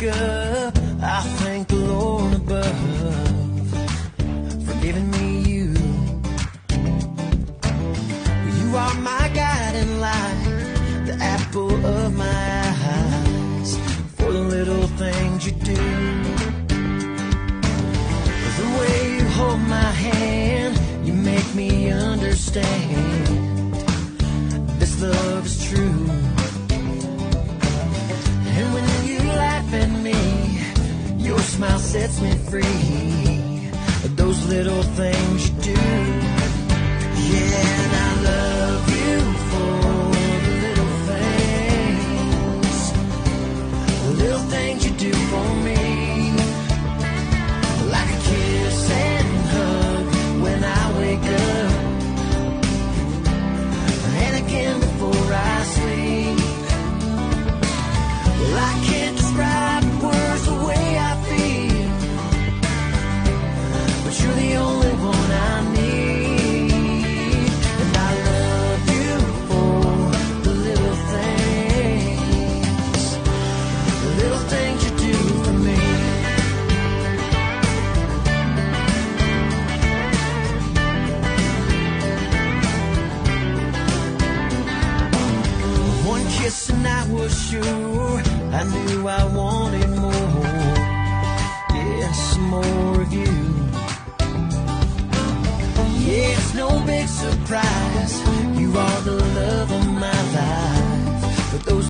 wake up, I thank the Lord above for giving me you. You are my guiding light, the apple of my eyes, for the little things you do. The way you hold my hand, you make me understand this love is true. And when you laugh at me, your smile sets me free. Those little things you do. Yeah, and I love you for the little things you do for me. Like a kiss and hug when I wake up, and again before I sleep. Well, I can't describe in words the way I feel, but you're the only one I need. And I love you for the little things you do for me. One kiss and I was sure I knew I wanted more. Yes, more of you. Yeah, it's no big surprise